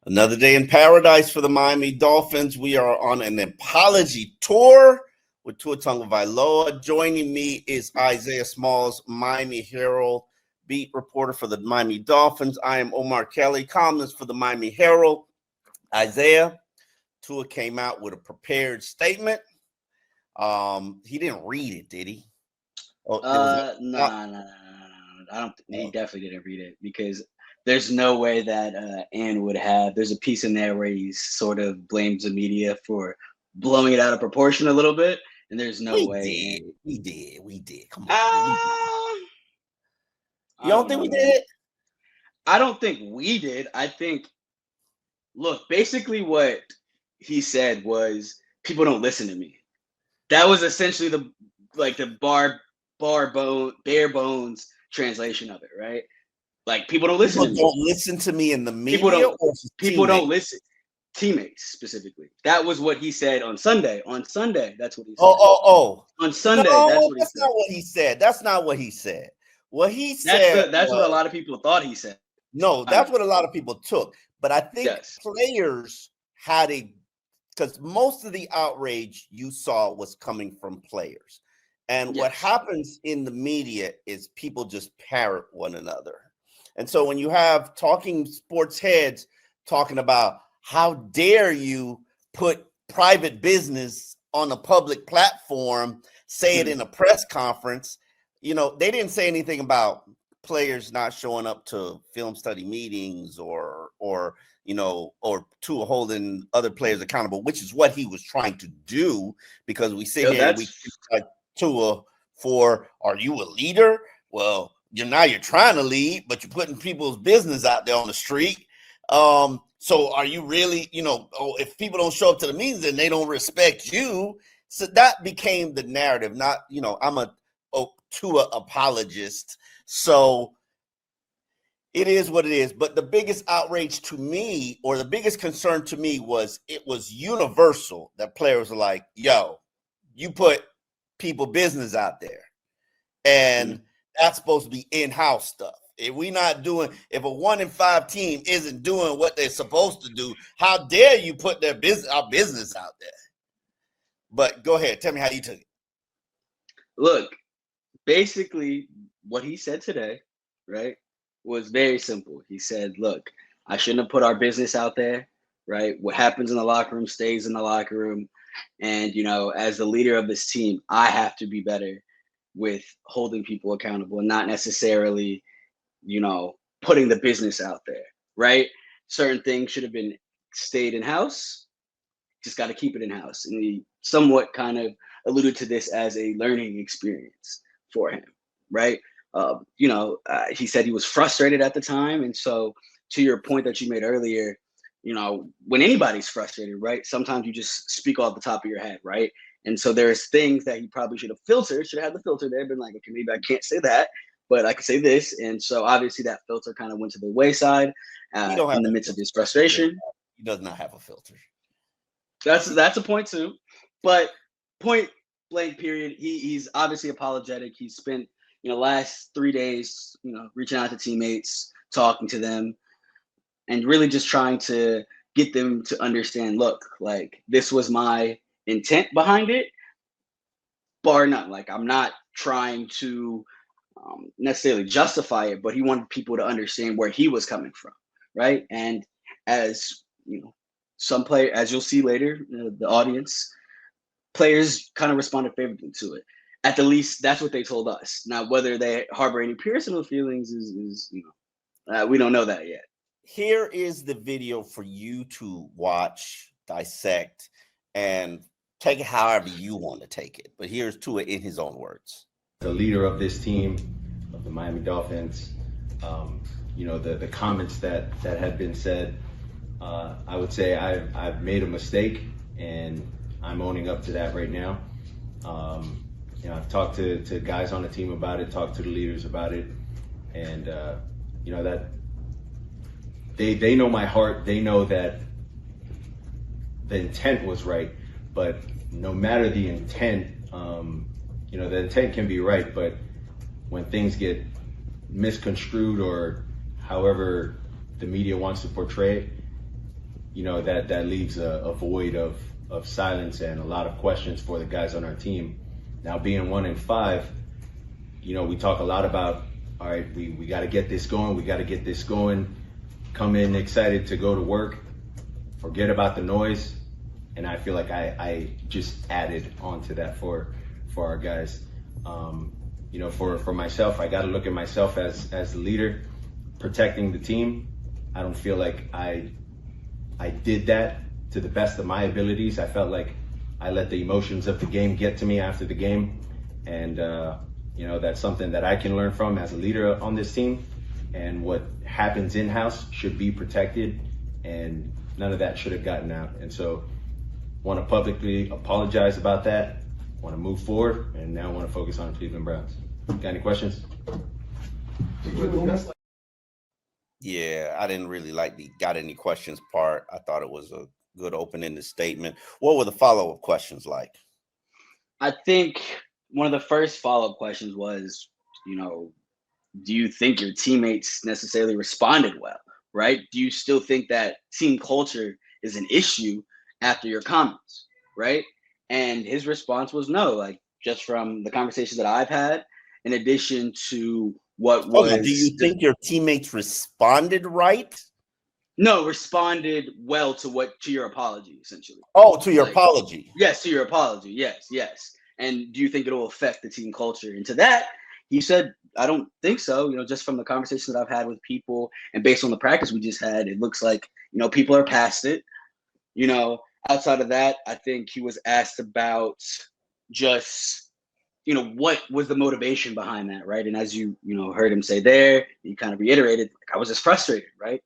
Another day in paradise for the Miami Dolphins. We are on an apology tour with Tua Tagovailoa. Joining me is Isaiah Smalls, Miami Herald beat reporter for the Miami Dolphins. I am Omar Kelly, columnist for the Miami Herald. Isaiah, Tua came out with a prepared statement. He didn't read it, did he? No. I don't. He definitely didn't read it because there's no way that Ann would have. There's a piece in there where he sort of blames the media for blowing it out of proportion a little bit, and there's no way. We did. Come on. You don't think we did? I don't think we did. I think, look, basically what he said was people don't listen to me. That was essentially the bare bones translation of it, right? Like people don't listen to me. Don't listen to me in the media. People don't listen. Teammates specifically. That was what he said on Sunday. On Sunday, that's what he said. On Sunday, that's what he said. That's not what he said. That's not what he said. What he said. That's what a lot of people thought he said. No, that's what a lot of people took. But I think players had because most of the outrage you saw was coming from players. And what happens in the media is people just parrot one another. And so when you have talking sports heads talking about how dare you put private business on a public platform, say it in a press conference, they didn't say anything about players not showing up to film study meetings or Tua holding other players accountable, which is what he was trying to do, because we sit here and we Tua for, are you a leader? Well, you're trying to lead, but you're putting people's business out there on the street. So are you really, if people don't show up to the meetings, then they don't respect you. So that became the narrative. Not, I'm a Tua apologist. So it is what it is. But the biggest outrage to me, or the biggest concern to me, was it was universal that players are like, yo, you put people business out there, and that's supposed to be in-house stuff. If a 1-5 team isn't doing what they're supposed to do, how dare you put our business out there? But go ahead, tell me how you took it. Look, basically what he said today, right, was very simple. He said, look, I shouldn't have put our business out there, right? What happens in the locker room stays in the locker room. And, as the leader of this team, I have to be better with holding people accountable and not necessarily, putting the business out there, right? Certain things should have been stayed in-house. Just got to keep it in-house. And he somewhat kind of alluded to this as a learning experience for him, right? He said he was frustrated at the time. And so to your point that you made earlier, when anybody's frustrated, right? Sometimes you just speak off the top of your head, right? And so there's things that he probably should have had the filter there, been like, okay, maybe I can't say that, but I could say this. And so obviously that filter kind of went to the wayside in the midst of his frustration. He does not have a filter. That's a point too. But point blank period, he's obviously apologetic. He spent, last 3 days, reaching out to teammates, talking to them, and really just trying to get them to understand, look, like, this was my intent behind it, bar none. Like, I'm not trying to necessarily justify it, but he wanted people to understand where he was coming from, right? And as some player, as you'll see later, the audience, players kind of responded favorably to it. At the least, that's what they told us. Now, whether they harbor any personal feelings is we don't know that yet. Here is the video for you to watch, dissect, and take it however you want to take it. But here's Tua in his own words. The leader of this team, of the Miami Dolphins, the comments that had been said, I would say I've made a mistake, and I'm owning up to that right now. I've talked to guys on the team about it, talked to the leaders about it, and that they know my heart. They know that the intent was right, but no matter the intent, the intent can be right, but when things get misconstrued or however the media wants to portray it, that leaves a void of silence and a lot of questions for the guys on our team. Now, being 1-5, we talk a lot about, all right, we got to get this going. We got to get this going. Come in excited to go to work. Forget about the noise. And I feel like I just added onto that for our guys. For myself, I got to look at myself as the leader, protecting the team. I don't feel like I did that to the best of my abilities. I felt like I let the emotions of the game get to me after the game. And, that's something that I can learn from as a leader on this team. And what happens in-house should be protected, and none of that should have gotten out. And so want to publicly apologize about that, want to move forward, and now want to focus on Cleveland Browns. Got any questions? Yeah, I didn't really like the got any questions part. I thought it was a good open-ended statement. What were the follow-up questions like? I think one of the first follow-up questions was, do you think your teammates necessarily responded well, right? Do you still think that team culture is an issue after your comments, right? And his response was no, like just from the conversations that I've had, in addition to what was. Do you think your teammates responded right? No, responded well to your apology, essentially. Oh, to your apology. Yes, to your apology. Yes. And do you think it'll affect the team culture? And to that, he said, I don't think so. Just from the conversations that I've had with people and based on the practice we just had, it looks like, people are past it. Outside of that, I think he was asked about just, what was the motivation behind that, right? And as you heard him say there, he kind of reiterated, like, I was just frustrated, right?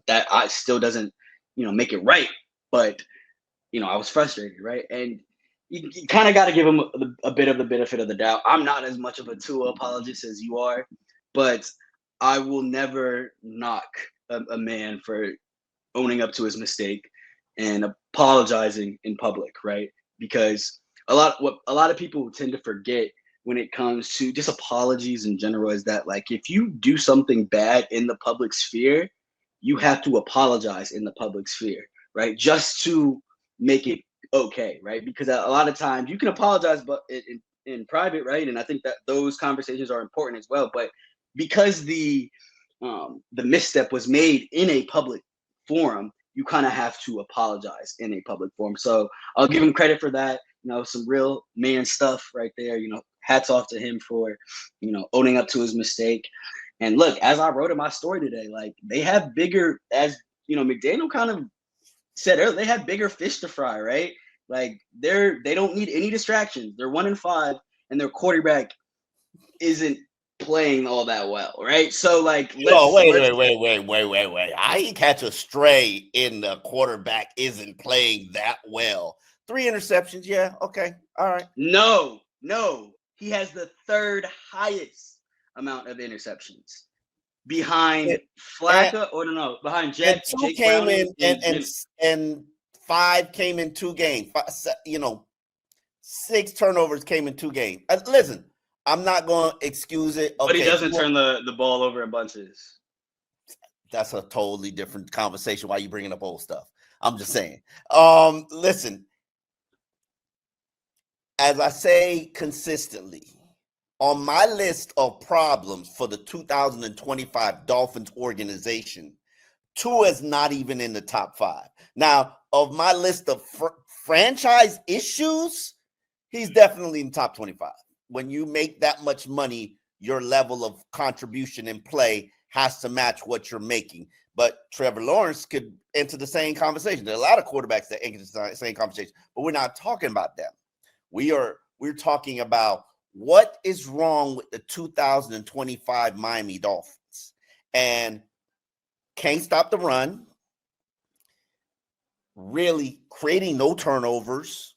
That I still doesn't, make it right, but, I was frustrated, right? And you kind of got to give him a bit of the benefit of the doubt. I'm not as much of a Tua apologist as you are, but I will never knock a man for owning up to his mistake and apologizing in public, right? Because a lot of people tend to forget when it comes to just apologies in general is that, like, if you do something bad in the public sphere, you have to apologize in the public sphere, right? Just to make it okay, right? Because a lot of times you can apologize, but in private, right? And I think that those conversations are important as well. But because the misstep was made in a public forum, you kind of have to apologize in a public forum. So I'll give him credit for that. Some real man stuff right there. Hats off to him for, owning up to his mistake. And look, as I wrote in my story today, like, they have bigger, as McDaniel kind of said earlier, they have bigger fish to fry, right? Like, they don't need any distractions. They're 1-5, and their quarterback isn't playing all that well, right? So, like, wait. I ain't catch a stray in the quarterback isn't playing that well. 3 interceptions, yeah, okay, all right. No, he has the third highest amount of interceptions behind Flacco, behind Jake. 2 came in, and 5 came in 2 games. 6 turnovers came in 2 games. Listen, I'm not going to excuse it. Okay, but he doesn't turn the ball over in bunches. That's a totally different conversation. Why are you bringing up old stuff? I'm just saying. Listen, as I say consistently, on my list of problems for the 2025 Dolphins organization, Tua is not even in the top 5. Now, of my list of franchise issues, he's definitely in top 25. When you make that much money, your level of contribution and play has to match what you're making. But Trevor Lawrence could enter the same conversation. There are a lot of quarterbacks that enter the same conversation, but we're not talking about them. We're talking about what is wrong with the 2025 Miami Dolphins, and can't stop the run, really creating no turnovers.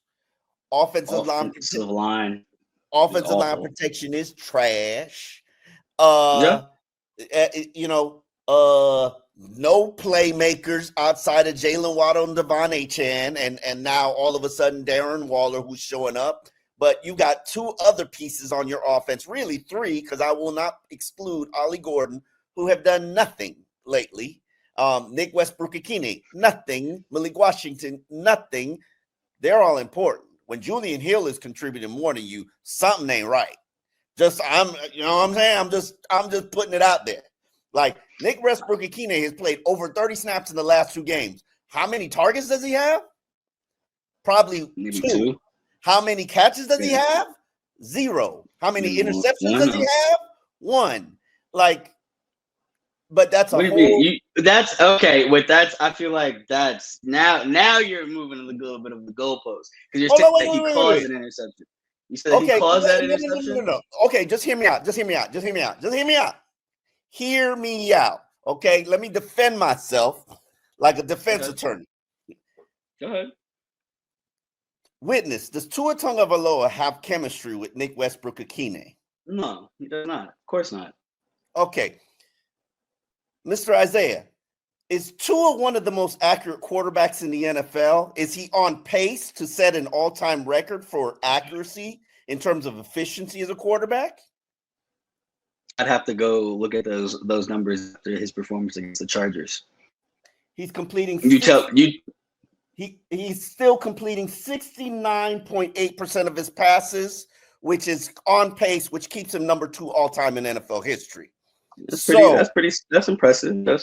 Offensive line protection is trash. No playmakers outside of Jalen Waddle and Devon Achane, and now all of a sudden Darren Waller, who's showing up. But you got 2 other pieces on your offense, really 3, because I will not exclude Ollie Gordon, who have done nothing lately. Nick Westbrook-Ikhine, nothing. Malik Washington, nothing. They're all important. When Julian Hill is contributing more than you, something ain't right. You know what I'm saying? I'm just putting it out there. Like Nick Westbrook-Ikhine has played over 30 snaps in the last 2 games. How many targets does he have? Probably Maybe 2. How many catches does he have? 0. How many interceptions does he have? 1. Like, but that's a whole. That's okay. With that, I feel like that's now you're moving a little bit of the goalpost because you're saying that he caused an interception. You said he caused that interception. No. Okay, just hear me out. Hear me out. Okay, let me defend myself like a defense attorney. Go ahead. Witness, does Tua Tagovailoa have chemistry with Nick Westbrook-Ikhine? No, he does not. Of course not. Okay. Mr. Isaiah, is Tua one of the most accurate quarterbacks in the NFL? Is he on pace to set an all-time record for accuracy in terms of efficiency as a quarterback? I'd have to go look at those numbers after his performance against the Chargers. He's completing. He's still completing 69.8% of his passes, which is on pace, which keeps him number 2 all-time in NFL history. That's impressive.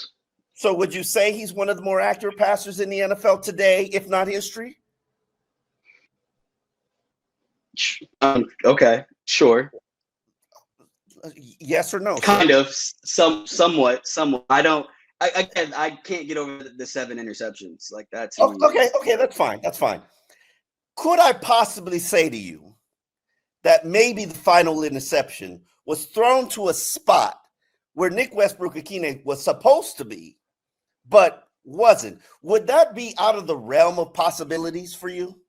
So would you say he's one of the more accurate passers in the NFL today, if not history? Okay, sure. Yes or no? Kind of, somewhat. I can't get over the 7 interceptions. Like that's okay. That's fine. Could I possibly say to you that maybe the final interception was thrown to a spot where Nick Westbrook-Ikhine was supposed to be, but wasn't? Would that be out of the realm of possibilities for you?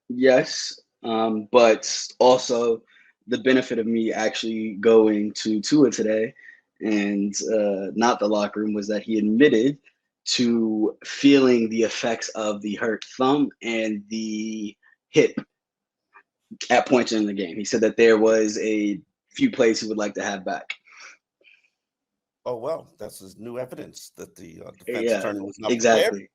Yes, but also the benefit of me actually going to Tua today and not the locker room was that he admitted to feeling the effects of the hurt thumb and the hip at points in the game. He said that there was a few plays he would like to have back. Oh, well, that's his new evidence that the defense attorney was not exactly.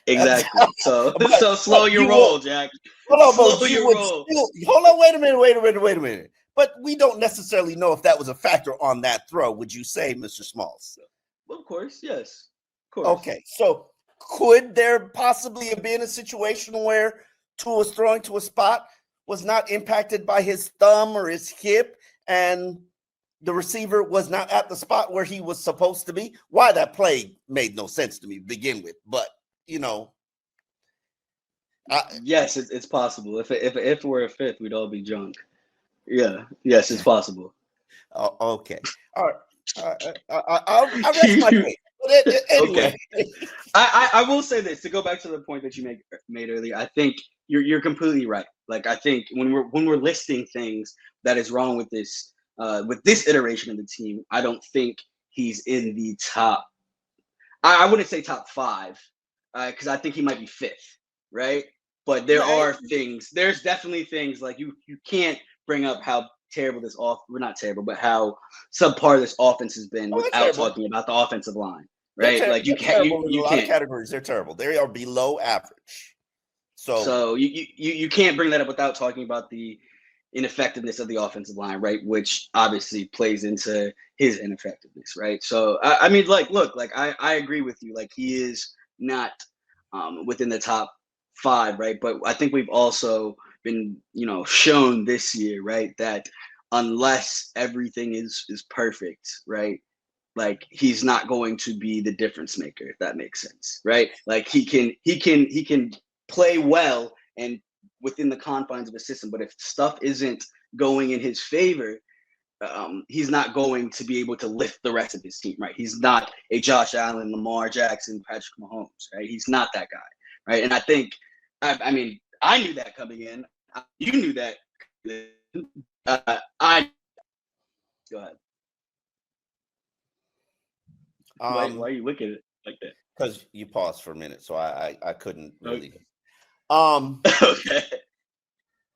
Exactly. So slow your roll, Jack. Hold on, wait a minute. But we don't necessarily know if that was a factor on that throw, would you say, Mr. Smalls? Well, of course, yes. Of course. Okay, so could there possibly have been a situation where Tua was throwing to a spot, was not impacted by his thumb or his hip, and the receiver was not at the spot where he was supposed to be? Why that play made no sense to me to begin with, but yes, it's possible. If it were a 5th, we'd all be drunk. Yeah. Yes, it's possible. Oh, okay. All right. I'll rest my case. Anyway. Okay. I will say this to go back to the point that you made earlier. I think you're completely right. Like I think when we're listing things that is wrong with this iteration of the team, I don't think he's in the top. I wouldn't say top 5 because I think he might be 5th, right? But there's definitely things like you can't bring up how terrible we're not terrible, but how subpar this offense has been without talking about the offensive line, right? Like you can't. In a lot of categories, they're terrible. They are below average. So you can't bring that up without talking about the ineffectiveness of the offensive line, right? Which obviously plays into his ineffectiveness, right? So I mean, I agree with you. Like he is not within the top 5, right? But I think we've also been, shown this year, right, that unless everything is perfect, right, like he's not going to be the difference maker, if that makes sense, right? Like he can play well and within the confines of a system, but if stuff isn't going in his favor, he's not going to be able to lift the rest of his team, right? He's not a Josh Allen, Lamar Jackson, Patrick Mahomes, right? He's not that guy, right? And I think, I mean, I knew that coming in. You knew that. Go ahead. Why are you looking at it like that? Because you paused for a minute, so I couldn't really. Okay.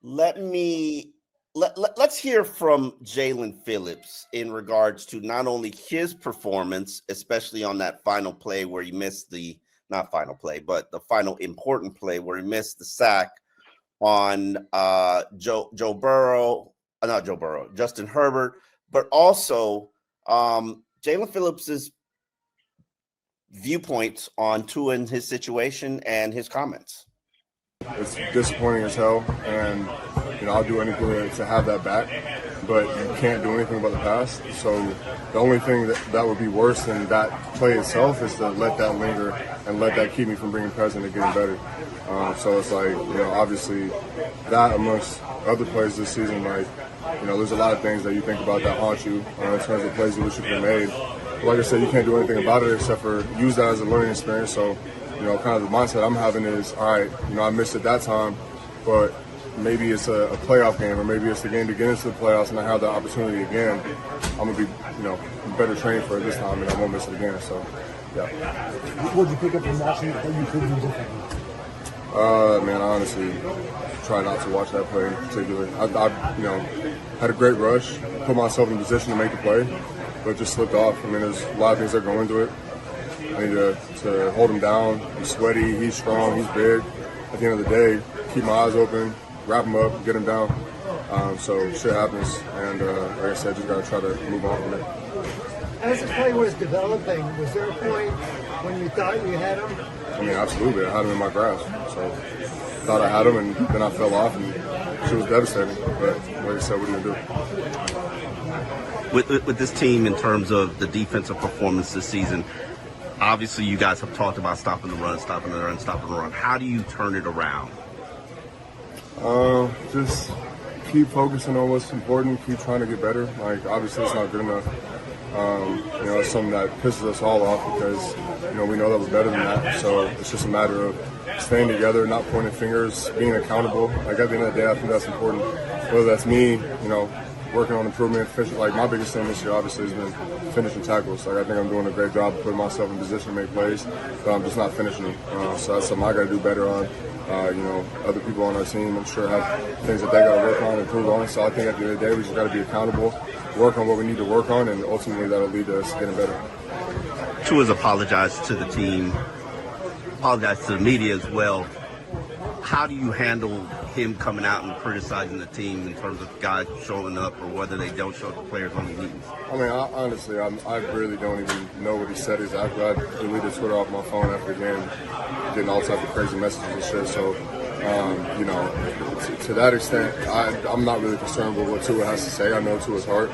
Let me let's hear from Jalen Phillips in regards to not only his performance, especially on that final play where he missed not final play, but the final important play where he missed the sack on Justin Herbert, but also Jalen Phillips's viewpoints on Tua and his situation and his comments. It's disappointing as hell, and I'll do anything to have that back, but you can't do anything about the past. So the only thing that would be worse than that play itself is to let that linger and let that keep me from being present and getting better. So it's like, obviously that amongst other plays this season, like, there's a lot of things that you think about that haunt you in terms of plays you wish you could have made. But like I said, you can't do anything about it except for use that as a learning experience. So, kind of the mindset I'm having is, all right, I missed it that time, but maybe it's a playoff game, or maybe it's the game to get into the playoffs and I have the opportunity again. I'm going to be, better trained for it this time, and I won't miss it again. So, yeah. What did you pick up from watching that you could do differently? Man, I honestly try not to watch that play in particular. I had a great rush, put myself in position to make the play, but just slipped off. There's a lot of things that go into it. I need to hold him down. He's sweaty, he's strong, he's big. At the end of the day, keep my eyes open, wrap him up, get him down. So shit happens, and like I said, just got to try to move on from it. As the play was developing, was there a point when you thought you had him? Absolutely. I had him in my grasp. So thought I had him, and then I fell off, and she was devastating. But like I said, what are you going to do? With this team, in terms of the defensive performance this season, obviously you guys have talked about stopping the run. How do you turn it around? Just keep focusing on what's important, keep trying to get better. Like, obviously it's not good enough. It's something that pisses us all off because, we know that we're better than that. So it's just a matter of staying together, not pointing fingers, being accountable. Like, at the end of the day, I think that's important. Whether that's me, working on improvement, like my biggest thing this year obviously has been finishing tackles. Like, I think I'm doing a great job of putting myself in position to make plays, but I'm just not finishing them. So that's something I got to do better on. Other people on our team, I'm sure, have things that they got to work on and improve on. So I think at the end of the day, we just got to be accountable, work on what we need to work on, and ultimately that'll lead to us getting better. Tua's apologized to the team, apologized to the media as well. How do you handle him coming out and criticizing the team in terms of guys showing up or whether they don't show the players on the meetings? Honestly, I really don't even know what he said exactly. I deleted Twitter off my phone after the game, getting all types of crazy messages and shit. So, to that extent, I'm not really concerned with what Tua has to say. I know Tua's heart,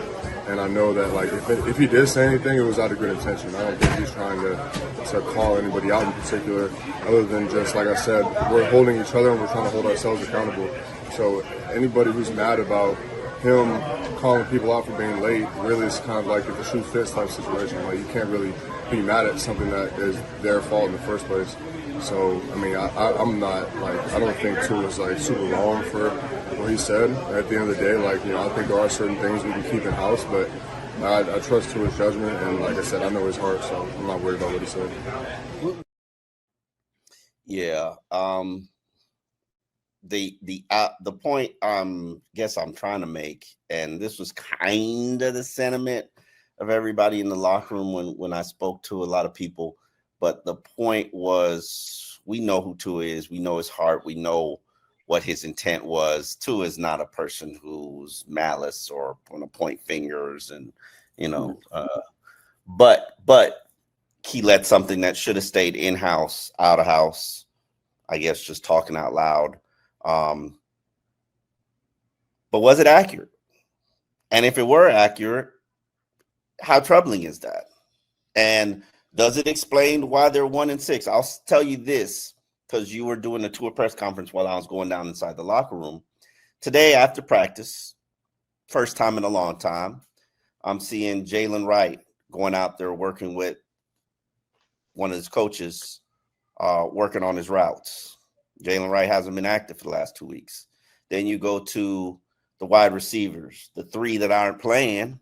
and I know that, like, if he did say anything, it was out of good intention. I don't think he's trying to call anybody out in particular, other than just, like I said, we're holding each other and we're trying to hold ourselves accountable. So anybody who's mad about him calling people out for being late really is kind of like if the shoe fits type situation. Like, you can't really be mad at something that is their fault in the first place. So, I'm not, like, I don't think Tua's, like, super wrong for what he said. At the end of the day, like, I think there are certain things we can keep in-house, but I trust Tua's judgment, and like I said, I know his heart, so I'm not worried about what he said. Yeah. The point guess I'm trying to make, and this was kind of the sentiment of everybody in the locker room when I spoke to a lot of people, but the point was, we know who Tua is, we know his heart, we know what his intent was. Tua is not a person who's malice or going to point fingers and, but he let something that should have stayed in-house, out of house, I guess, just talking out loud. But was it accurate? And if it were accurate, how troubling is that? And does it explain why they're 1-6? I'll tell you this, because you were doing a Tua press conference while I was going down inside the locker room. Today, after practice, first time in a long time, I'm seeing Jalen Wright going out there working with one of his coaches, working on his routes. Jalen Wright hasn't been active for the last 2 weeks. Then you go to the wide receivers, the three that aren't playing,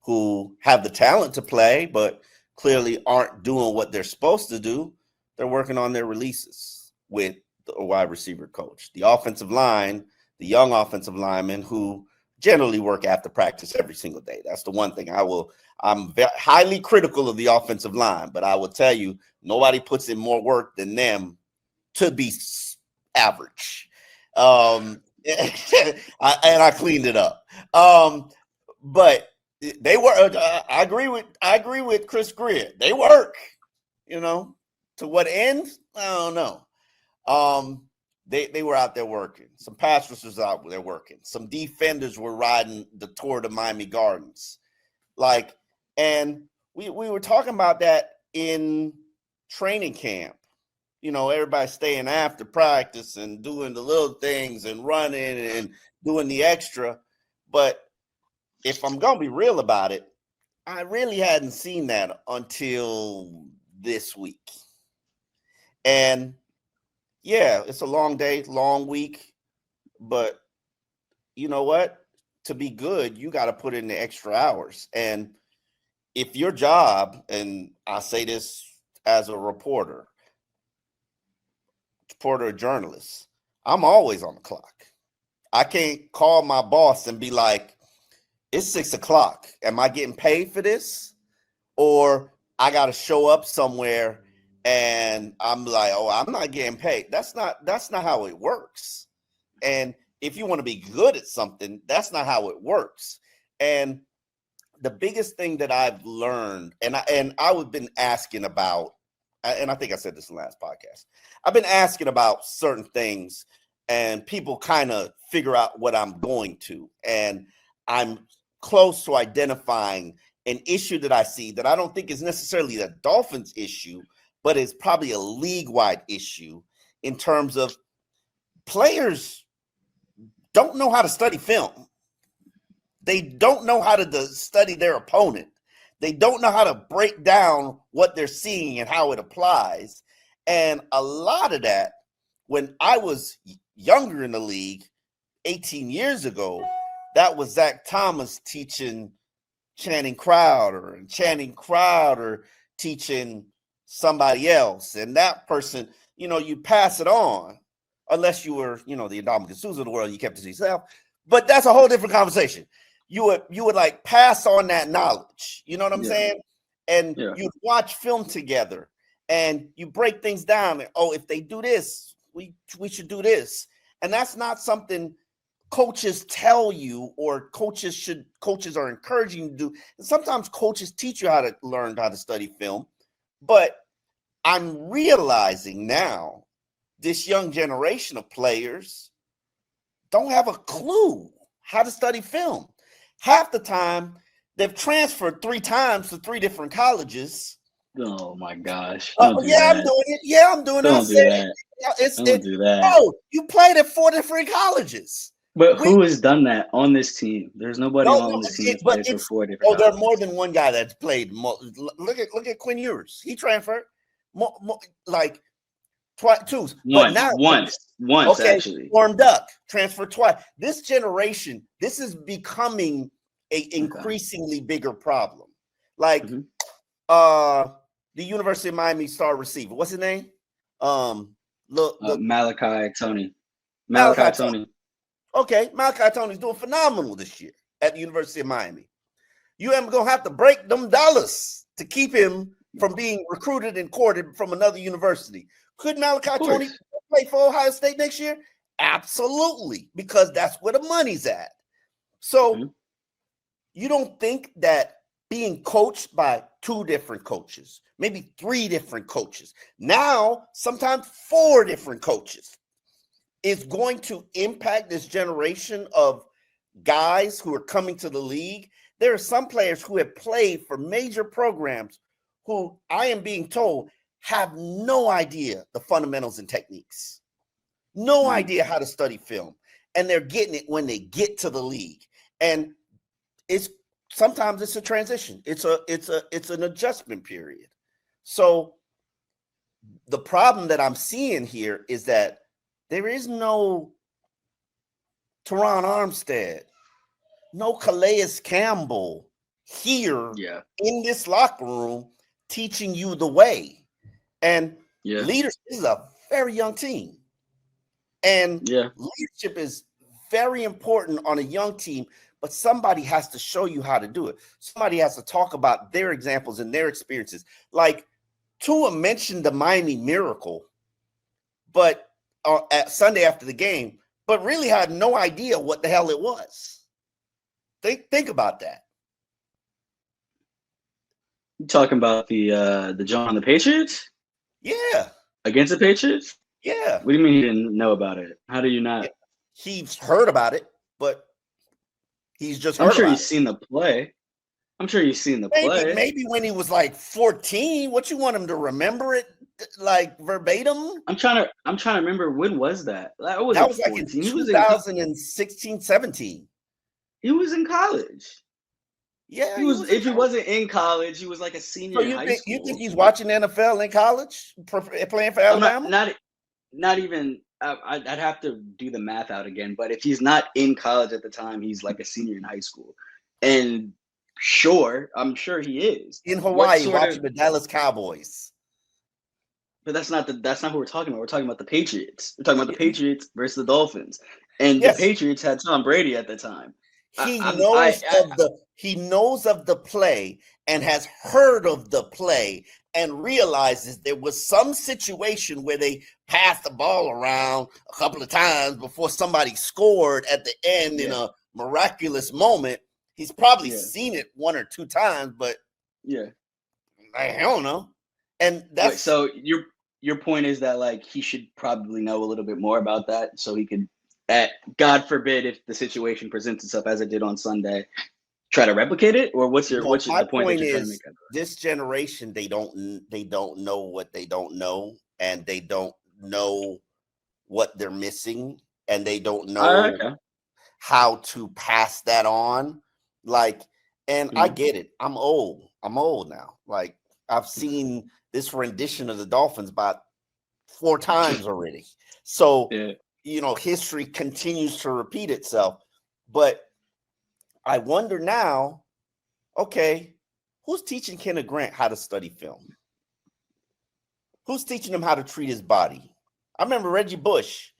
who have the talent to play, but clearly aren't doing what they're supposed to do. They're working on their releases with the wide receiver coach. The offensive line, the young offensive linemen who generally work after practice every single day. That's the one thing I'm highly critical of the offensive line, but I will tell you, nobody puts in more work than them to be average. And I cleaned it up. But they were. I agree with Chris Greer. They work. To what end? I don't know. They were out there working. Some pass rushers out there working. Some defenders were riding the tour to Miami Gardens. And we were talking about that in training camp. Everybody staying after practice and doing the little things and running and doing the extra. But if I'm going to be real about it, I really hadn't seen that until this week. And yeah, it's a long day, long week, but you know what? To be good, you got to put in the extra hours. And if your job, and I say this as a reporter, or journalist, I'm always on the clock. I can't call my boss and be like, it's 6 o'clock. Am I getting paid for this? Or I got to show up somewhere and I'm like, oh, I'm not getting paid. That's not how it works. And if you want to be good at something, that's not how it works. And the biggest thing that I've learned, and I've been asking about, and I think I said this in the last podcast, I've been asking about certain things and people kind of figure out what I'm going to. And I'm close to identifying an issue that I see that I don't think is necessarily the Dolphins issue, but is probably a league-wide issue in terms of players don't know how to study film. They don't know how to study their opponent. They don't know how to break down what they're seeing and how it applies. And a lot of that, when I was younger in the league 18 years ago, that was Zach Thomas teaching Channing Crowder, and Channing Crowder teaching somebody else. And that person, you pass it on, unless you were, the Indomitable Susan of the world, you kept it to yourself. But that's a whole different conversation. You would like pass on that knowledge. You know what I'm saying? And you'd watch film together and you break things down. And, if they do this, we should do this. And that's not something coaches tell you, or coaches are encouraging you to do. And sometimes coaches teach you how to learn how to study film. But I'm realizing now this young generation of players don't have a clue how to study film. Half the time, they've transferred 3 times to 3 different colleges. Oh my gosh! I'm doing it. Yeah, I'm doing it. Don't do that. Don't do that. Oh, you played at 4 different colleges. But who has done that on this team? There's nobody on this team that's played for 4 different colleges. There are more than one guy that's played. Look at Quinn Ewers. He transferred like twice. Once actually. Warm Duck transferred twice. This generation, this is becoming a increasingly bigger problem. Like the University of Miami star receiver. What's his name? Malachi Tony. Okay, Malachi Tony's doing phenomenal this year at the University of Miami. You ain't gonna have to break them dollars to keep him from being recruited and courted from another university. Could Malachi Tony play for Ohio State next year? Absolutely, because that's where the money's at. So you don't think that being coached by 2 different coaches, maybe 3 different coaches, now sometimes 4 different coaches, is going to impact this generation of guys who are coming to the league? There are some players who have played for major programs who, I am being told, have no idea the fundamentals and techniques, no idea how to study film, and they're getting it when they get to the league. And sometimes it's a transition. It's an adjustment period. So the problem that I'm seeing here is that there is no Teron Armstead, no Calais Campbell here in this locker room teaching you the way. And leadership is a very young team. And leadership is very important on a young team, but somebody has to show you how to do it. Somebody has to talk about their examples and their experiences. Like Tua mentioned the Miami Miracle, but at Sunday after the game, but really had no idea what the hell it was. Think about that. You talking about the John on the Patriots? Yeah. Against the Patriots? Yeah. What do you mean he didn't know about it? How do you not? He's heard about it, but he's just heard I'm sure about he's seen the play. I'm sure he's seen the play. Maybe when he was like 14. What, you want him to remember it like verbatim? I'm trying to remember, when was that? That was like in 2016, 17. He was in college. Yeah, he was. If he wasn't in college, he was like a senior in high school. You think he's watching NFL in college, playing for Alabama? Not even. I'd have to do the math out again. But if he's not in college at the time, he's like a senior in high school. And I'm sure he is in Hawaii watching the Dallas Cowboys. But that's not who we're talking about. We're talking about the Patriots. We're talking about the Patriots versus the Dolphins, and the Patriots had Tom Brady at the time. He knows of the play and has heard of the play and realizes there was some situation where they passed the ball around a couple of times before somebody scored at the end in a miraculous moment. He's probably seen it one or two times, but I don't know. And that's so your point is that like he should probably know a little bit more about that so he could, God forbid, if the situation presents itself as it did on Sunday, try to replicate it? Or what's the point that you're trying to make? This generation, they don't know what they don't know, and they don't know what they're missing, and they don't know how to pass that on. Like, and I get it. I'm old now. Like, I've seen this rendition of the Dolphins about 4 times already. So, history continues to repeat itself. But I wonder now, okay, who's teaching Kenneth Grant how to study film? Who's teaching him how to treat his body? I remember Reggie Bush.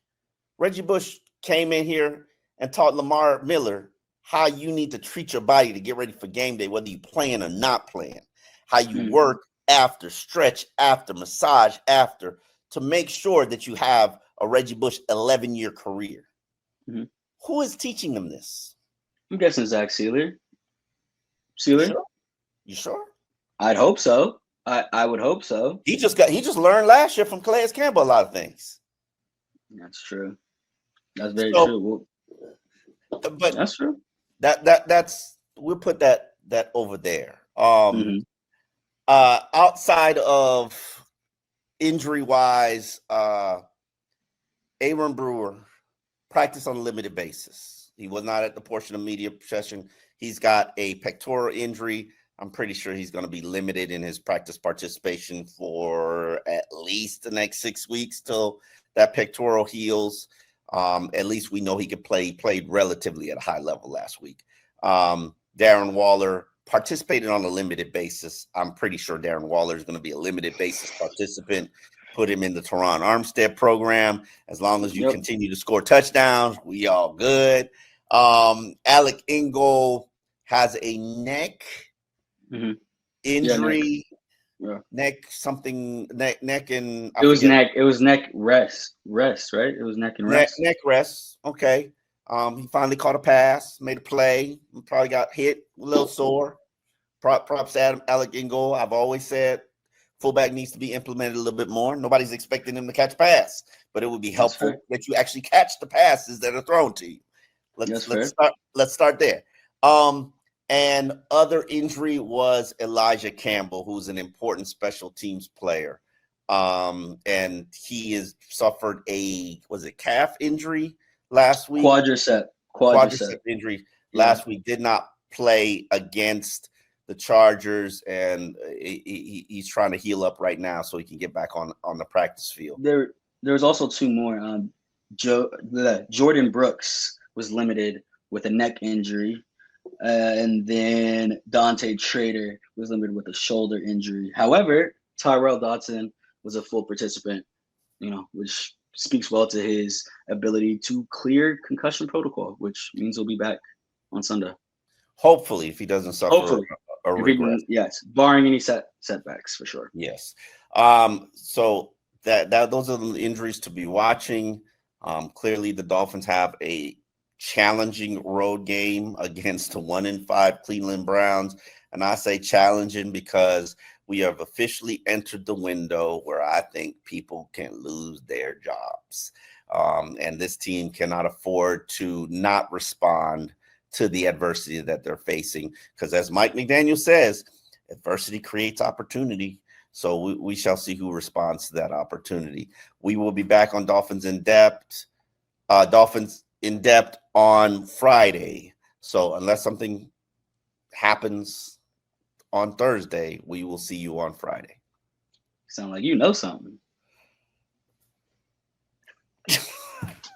Reggie Bush came in here and taught Lamar Miller how you need to treat your body to get ready for game day, whether you're playing or not playing, how you work after, stretch after, massage after, to make sure that you have a Reggie Bush 11-year career. Who is teaching them this? I'm guessing Zach Sealer. You sure? I'd hope so. I would hope so. He just learned last year from Calais Campbell a lot of things. That's true. That's very true. But that's true. That's we'll put that over there. Outside of injury wise, Aaron Brewer practiced on a limited basis. He was not at the portion of media session. He's got a pectoral injury. I'm pretty sure he's going to be limited in his practice participation for at least the next 6 weeks till that pectoral heals. At least we know he could play. He played relatively at a high level last week. Darren Waller participated on a limited basis. I'm pretty sure Darren Waller is going to be a limited basis participant. Put him in the Teron Armstead program. As long as you continue to score touchdowns, we all good. Alec Ingold has a neck injury. Neck and it was neck rest, right? It was neck and rest. Neck rest. Okay. He finally caught a pass, made a play, probably got hit, a little sore. Props to Alec Ingold. I've always said fullback needs to be implemented a little bit more. Nobody's expecting him to catch a pass, but it would be helpful that you actually catch the passes that are thrown to you. Let's start there. And other injury was Elijah Campbell, who's an important special teams player. And he has suffered calf injury last week? Quadricep injury last week. Did not play against the Chargers, and he's trying to heal up right now so he can get back on the practice field. There's also 2 more. Jordan Brooks was limited with a neck injury. And then Dante Trader was limited with a shoulder injury. However, Tyrell Dodson was a full participant, which speaks well to his ability to clear concussion protocol, which means he'll be back on Sunday. Hopefully, if he doesn't suffer a regret. Yes, barring any setbacks for sure. Yes. So that those are the injuries to be watching. Clearly, the Dolphins have a challenging road game against the 1-5 Cleveland Browns, and I say challenging because we have officially entered the window where I think people can lose their jobs. And this team cannot afford to not respond to the adversity that they're facing. Because as Mike McDaniel says, adversity creates opportunity. So we shall see who responds to that opportunity. We will be back on Dolphins in Depth on Friday. So unless something happens on Thursday, we will see you on Friday. Sound like you know something.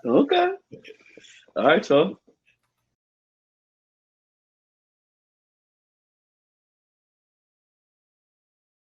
Okay. All right, so